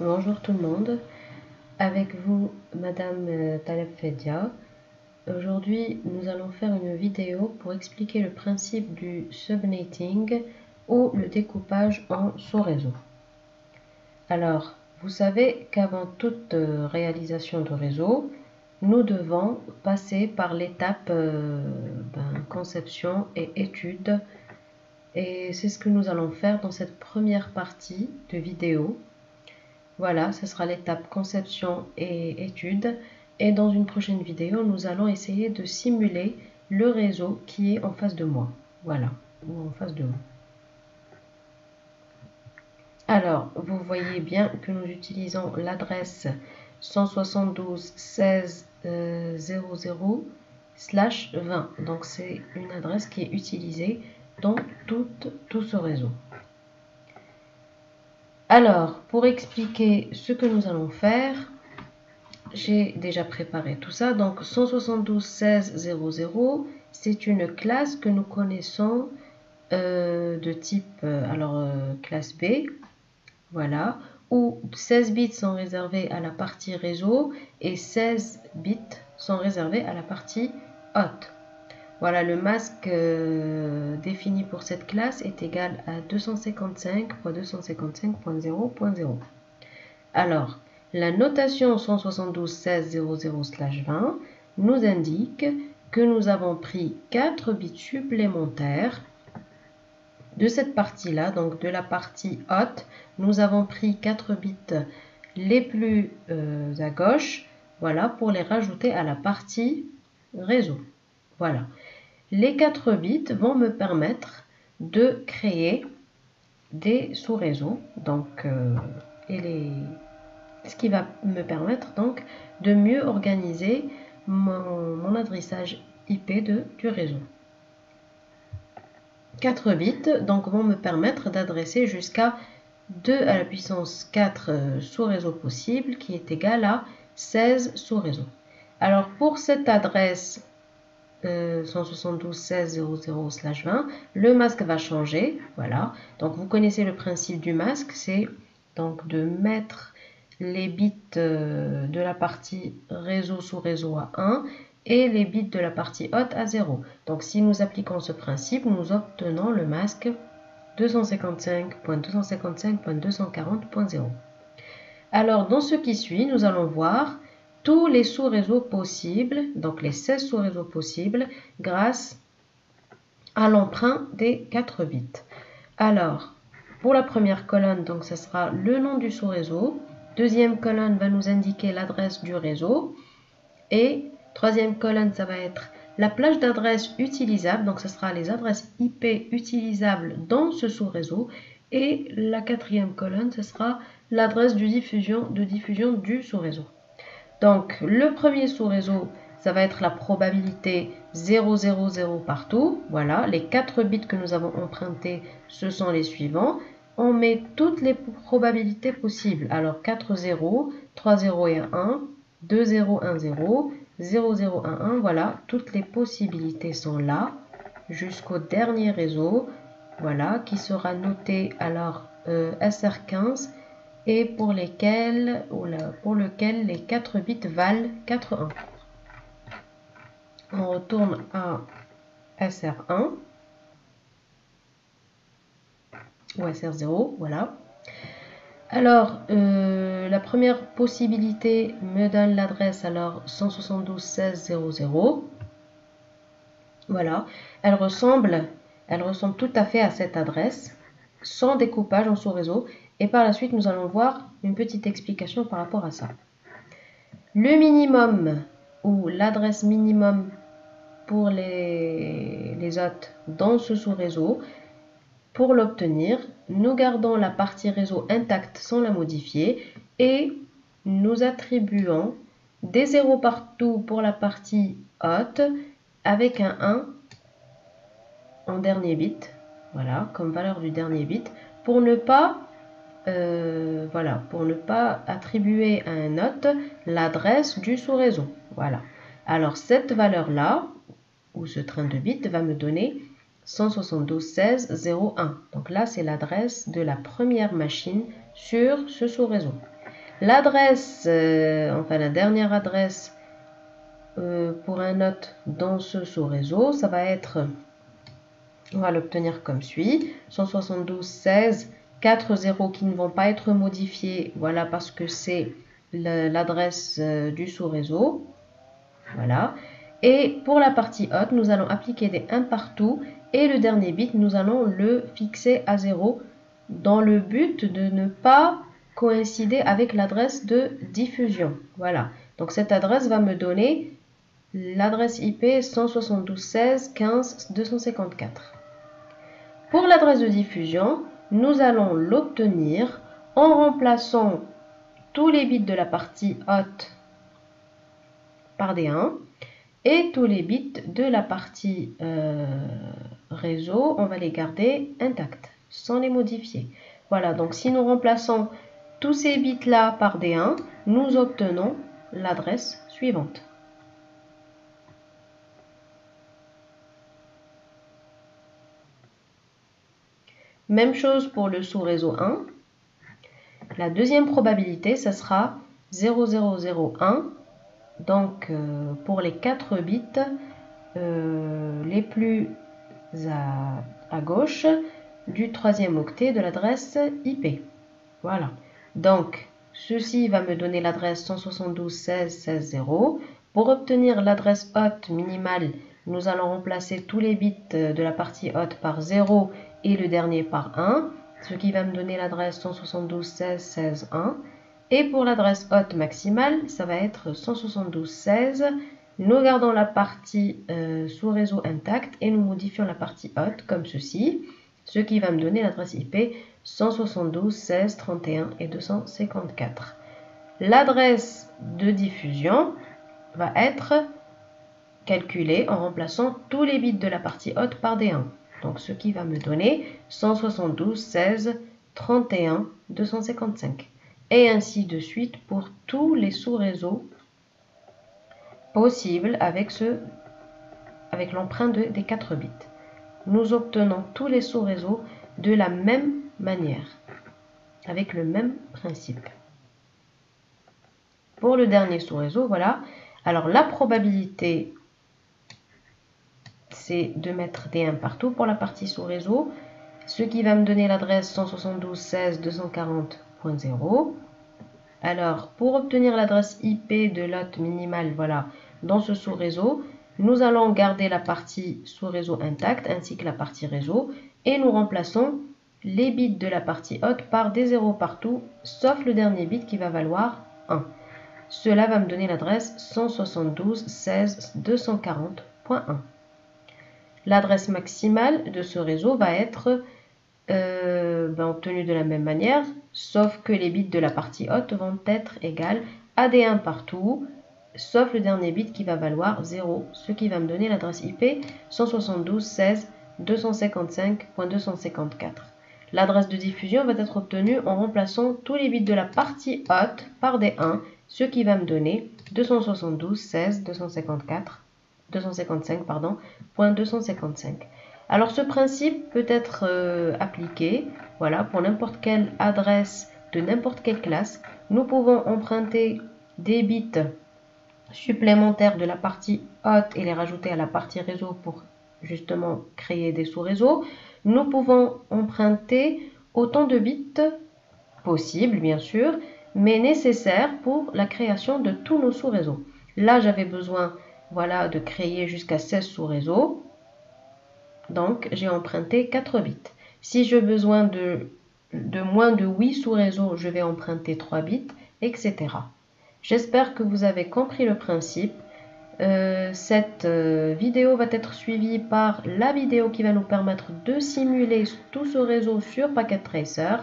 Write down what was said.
Bonjour tout le monde, avec vous Madame Taleb Fedia. Aujourd'hui nous allons faire une vidéo pour expliquer le principe du subnetting ou le découpage en sous-réseau. Alors, vous savez qu'avant toute réalisation de réseau, nous devons passer par l'étape conception et étude. Et c'est ce que nous allons faire dans cette première partie de vidéo. Voilà, ce sera l'étape conception et étude. Et dans une prochaine vidéo, nous allons essayer de simuler le réseau qui est en face de moi. Voilà, ou en face de vous. Alors, vous voyez bien que nous utilisons l'adresse 172.16.00/20. Donc, c'est une adresse qui est utilisée dans tout ce réseau. Alors, pour expliquer ce que nous allons faire, j'ai déjà préparé tout ça. Donc, 172.16.00, c'est une classe que nous connaissons de type, classe B, voilà, où 16 bits sont réservés à la partie réseau et 16 bits sont réservés à la partie hôte. Voilà, le masque défini pour cette classe est égal à 255.255.0.0. Alors, la notation 172.16.00/20 nous indique que nous avons pris 4 bits supplémentaires de cette partie-là, donc de la partie hôte. Nous avons pris 4 bits les plus à gauche, voilà, pour les rajouter à la partie réseau. Voilà. Les 4 bits vont me permettre de créer des sous-réseaux, donc ce qui va me permettre donc de mieux organiser mon adressage IP du réseau. 4 bits donc vont me permettre d'adresser jusqu'à 2 à la puissance 4 sous-réseaux possibles, qui est égal à 16 sous-réseaux. Alors pour cette adresse 172.16.00/20, le masque va changer. Voilà. Donc vous connaissez le principe du masque, c'est donc de mettre les bits de la partie réseau sous réseau à 1 et les bits de la partie hôte à 0. Donc si nous appliquons ce principe, nous obtenons le masque 255.255.240.0. Alors dans ce qui suit, nous allons voir tous les sous-réseaux possibles, donc les 16 sous-réseaux possibles, grâce à l'emprunt des 4 bits. Alors, pour la première colonne, donc ce sera le nom du sous-réseau. Deuxième colonne va nous indiquer l'adresse du réseau. Et troisième colonne, ça va être la plage d'adresses utilisables. Donc, ce sera les adresses IP utilisables dans ce sous-réseau. Et la quatrième colonne, ce sera l'adresse de diffusion du sous-réseau. Donc, le premier sous-réseau, ça va être la probabilité 0, 0, 0 partout. Voilà, les 4 bits que nous avons empruntés, ce sont les suivants. On met toutes les probabilités possibles. Alors, 4 0, 3 0 et 1, 2 0, 1 0, 0 0, 1 1. Voilà, toutes les possibilités sont là jusqu'au dernier réseau. Voilà, qui sera noté alors SR15. Et pour lequel les 4 bits valent 4 1. On retourne à SR1 ou SR0, voilà. Alors, la première possibilité me donne l'adresse alors 172.16.00. Voilà, elle ressemble tout à fait à cette adresse, sans découpage en sous-réseau. Et par la suite, nous allons voir une petite explication par rapport à ça. Le minimum ou l'adresse minimum pour les hôtes dans ce sous-réseau, pour l'obtenir, nous gardons la partie réseau intacte sans la modifier et nous attribuons des 0 partout pour la partie hôte avec un 1 en dernier bit, voilà, comme valeur du dernier bit, pour ne pas attribuer à un hôte l'adresse du sous-réseau. Voilà. Alors cette valeur-là, ou ce train de bits, va me donner 172.16.01. Donc là, c'est l'adresse de la première machine sur ce sous-réseau. L'adresse, enfin la dernière adresse pour un hôte dans ce sous-réseau, ça va être, on va l'obtenir comme suit, 172.16, 4 zéros qui ne vont pas être modifiés, voilà, parce que c'est l'adresse du sous-réseau, voilà. Et pour la partie haute, nous allons appliquer des 1 partout et le dernier bit, nous allons le fixer à 0 dans le but de ne pas coïncider avec l'adresse de diffusion. Voilà, donc cette adresse va me donner l'adresse IP 172.16.15.254. Pour l'adresse de diffusion, nous allons l'obtenir en remplaçant tous les bits de la partie haute par des 1 et tous les bits de la partie réseau, on va les garder intacts, sans les modifier. Voilà, donc si nous remplaçons tous ces bits-là par des 1, nous obtenons l'adresse suivante. Même chose pour le sous-réseau 1. La deuxième probabilité, ce sera 0001. Donc, pour les 4 bits les plus à gauche du troisième octet de l'adresse IP. Voilà. Donc, ceci va me donner l'adresse 172.16.16.0. Pour obtenir l'adresse haute minimale, nous allons remplacer tous les bits de la partie haute par 0 et le dernier par 1, ce qui va me donner l'adresse 172.16.16.1. Et pour l'adresse haute maximale, ça va être 172.16. Nous gardons la partie sous réseau intacte et nous modifions la partie haute comme ceci, ce qui va me donner l'adresse IP 172.16.31 et 254. L'adresse de diffusion va être calculée en remplaçant tous les bits de la partie haute par des 1. Donc ce qui va me donner 172.16.31 255. Et ainsi de suite pour tous les sous-réseaux possibles avec l'emprunt des 4 bits. Nous obtenons tous les sous-réseaux de la même manière, avec le même principe. Pour le dernier sous-réseau, voilà. Alors la probabilité, c'est de mettre des 1 partout pour la partie sous-réseau, ce qui va me donner l'adresse 172.16.240.0. Alors, pour obtenir l'adresse IP de l'hôte minimale, voilà, dans ce sous-réseau, nous allons garder la partie sous-réseau intacte ainsi que la partie réseau et nous remplaçons les bits de la partie haute par des 0 partout, sauf le dernier bit qui va valoir 1. Cela va me donner l'adresse 172.16.240.1. L'adresse maximale de ce réseau va être obtenue de la même manière, sauf que les bits de la partie haute vont être égales à des 1 partout, sauf le dernier bit qui va valoir 0, ce qui va me donner l'adresse IP 172.16.255.254. L'adresse de diffusion va être obtenue en remplaçant tous les bits de la partie haute par des 1, ce qui va me donner 272.16.255.255. Alors ce principe peut être appliqué, voilà, pour n'importe quelle adresse de n'importe quelle classe. Nous pouvons emprunter des bits supplémentaires de la partie haute et les rajouter à la partie réseau pour justement créer des sous-réseaux. Nous pouvons emprunter autant de bits possibles, bien sûr, mais nécessaires pour la création de tous nos sous-réseaux. Là, j'avais besoin, voilà, de créer jusqu'à 16 sous-réseaux. Donc, j'ai emprunté 4 bits. Si j'ai besoin de moins de 8 sous-réseaux, je vais emprunter 3 bits, etc. J'espère que vous avez compris le principe. Cette vidéo va être suivie par la vidéo qui va nous permettre de simuler tout ce réseau sur Packet Tracer.